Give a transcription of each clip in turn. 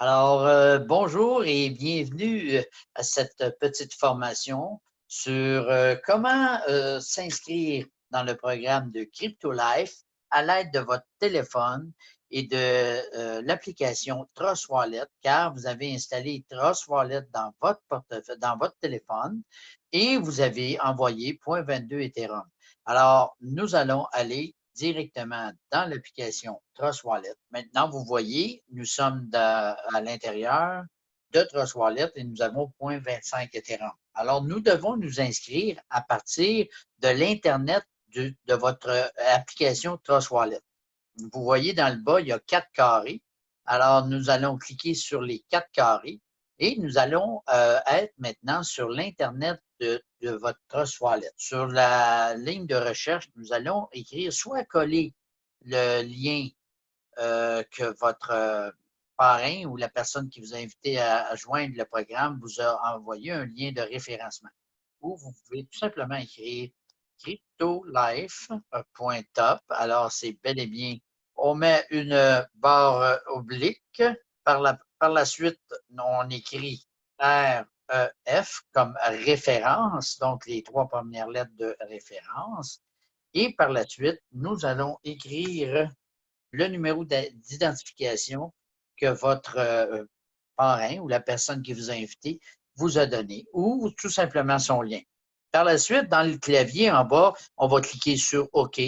Alors, bonjour et bienvenue à cette petite formation sur comment s'inscrire dans le programme de CryptoLife à l'aide de votre téléphone et de l'application Trust Wallet, car vous avez installé Trust Wallet dans votre portefeuille, dans votre téléphone et vous avez envoyé 0.22 Ethereum. Alors, nous allons aller directement dans l'application Trust Wallet. Maintenant, vous voyez, nous sommes à l'intérieur de Trust Wallet et nous avons 0.25 Ethereum. Alors, nous devons nous inscrire à partir de l'Internet de votre application Trust Wallet. Vous voyez dans le bas, il y a 4 carrés. Alors, nous allons cliquer sur les 4 carrés et nous allons être maintenant sur l'Internet de votre Trust Wallet. Sur la ligne de recherche, nous allons écrire soit coller le lien que votre parrain ou la personne qui vous a invité à joindre le programme vous a envoyé un lien de référencement. Ou vous pouvez tout simplement écrire cryptolife.top. Alors, c'est bel et bien, on met une barre oblique. Par la suite, on écrit REF comme référence, donc les 3 premières lettres de référence. Et par la suite, nous allons écrire le numéro d'identification que votre parrain ou la personne qui vous a invité vous a donné ou tout simplement son lien. Par la suite, dans le clavier en bas, on va cliquer sur OK,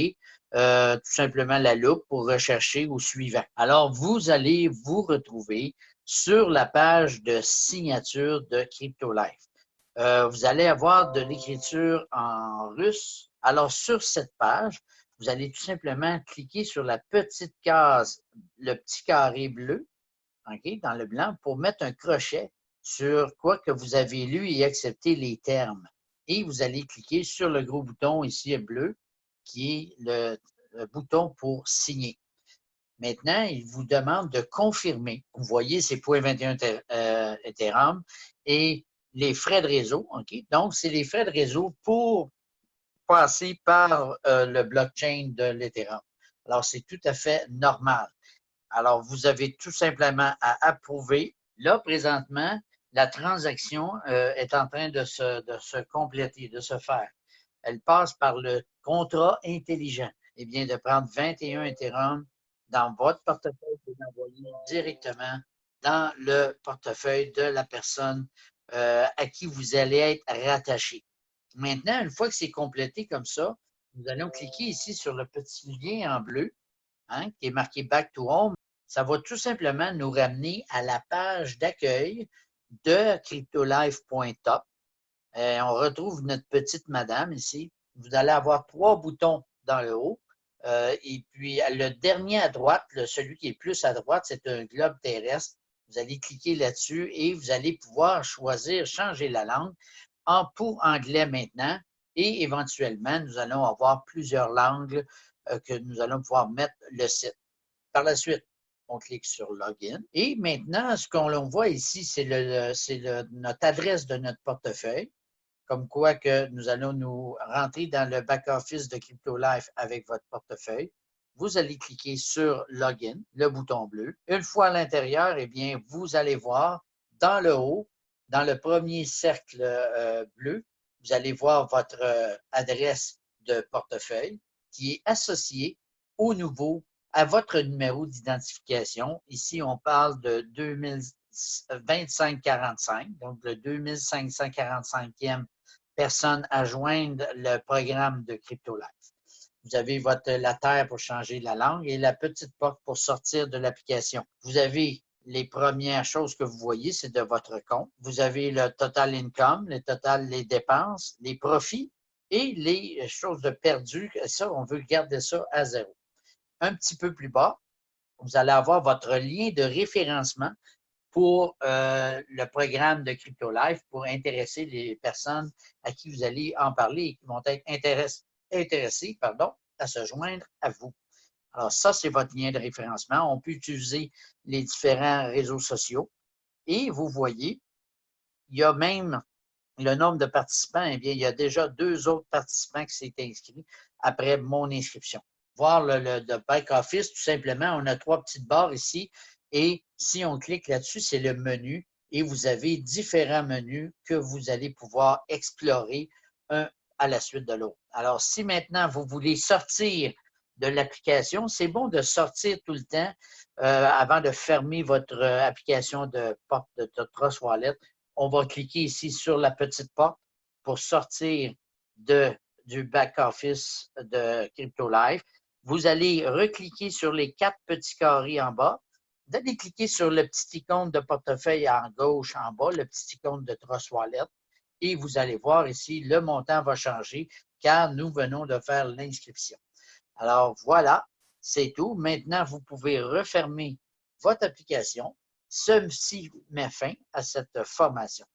tout simplement la loupe pour rechercher au suivant. Alors, vous allez vous retrouver sur la page de signature de CryptoLife. Vous allez avoir de l'écriture en russe. Alors, sur cette page, vous allez tout simplement cliquer sur la petite case, le petit carré bleu, okay, dans le blanc, pour mettre un crochet sur quoi que vous avez lu et accepté les termes. Et vous allez cliquer sur le gros bouton ici bleu, qui est le bouton pour signer. Maintenant, il vous demande de confirmer. Vous voyez, c'est 0.21 Ethereum et les frais de réseau. Okay? Donc, c'est les frais de réseau pour passer par le blockchain de l'Ethereum. Alors, c'est tout à fait normal. Alors, vous avez tout simplement à approuver. Là, présentement, la transaction est en train de se compléter, de se faire. Elle passe par le contrat intelligent. Eh bien, de prendre 21 Ethereum dans votre portefeuille et d'envoyer directement dans le portefeuille de la personne à qui vous allez être rattaché. Maintenant, une fois que c'est complété comme ça, nous allons cliquer ici sur le petit lien en bleu, hein, qui est marqué Back to Home. Ça va tout simplement nous ramener à la page d'accueil de cryptolife.top. On retrouve notre petite madame ici. Vous allez avoir 3 boutons dans le haut. Et puis, le dernier à droite, celui qui est plus à droite, c'est un globe terrestre. Vous allez cliquer là-dessus et vous allez pouvoir choisir, changer la langue pour anglais maintenant. Et éventuellement, nous allons avoir plusieurs langues que nous allons pouvoir mettre le site. Par la suite, on clique sur Login. Et maintenant, ce qu'on voit ici, c'est notre adresse de notre portefeuille, comme quoi que nous allons nous rentrer dans le back-office de CryptoLife avec votre portefeuille. Vous allez cliquer sur Login, le bouton bleu. Une fois à l'intérieur, eh bien, vous allez voir dans le haut, dans le premier cercle bleu, vous allez voir votre adresse de portefeuille qui est associée au nouveau à votre numéro d'identification. Ici, on parle de 2545, donc le 2545e personne à joindre le programme de CryptoLife. Vous avez la terre pour changer la langue et la petite porte pour sortir de l'application. Vous avez les premières choses que vous voyez, c'est de votre compte. Vous avez le total income, les dépenses, les profits et les choses de perdues. Ça, on veut garder ça à zéro. Un petit peu plus bas, vous allez avoir votre lien de référencement pour le programme de CryptoLife pour intéresser les personnes à qui vous allez en parler et qui vont être intéressées à se joindre à vous. Alors ça, c'est votre lien de référencement. On peut utiliser les différents réseaux sociaux et vous voyez, il y a même le nombre de participants. Eh bien, il y a déjà 2 autres participants qui s'est inscrits après mon inscription. Voir le back-office, tout simplement, on a 3 petites barres ici Et si on clique là-dessus, c'est le menu et vous avez différents menus que vous allez pouvoir explorer un à la suite de l'autre. Alors, si maintenant vous voulez sortir de l'application, c'est bon de sortir tout le temps avant de fermer votre application de porte de Trust Wallet. On va cliquer ici sur la petite porte pour sortir du back-office de CryptoLife. Vous allez recliquer sur les 4 petits carrés en bas. Vous allez cliquer sur le petit icône de portefeuille en gauche en bas, le petit icône de Trust Wallet, et vous allez voir ici, le montant va changer car nous venons de faire l'inscription. Alors voilà, c'est tout. Maintenant, vous pouvez refermer votre application. Ceci met fin à cette formation.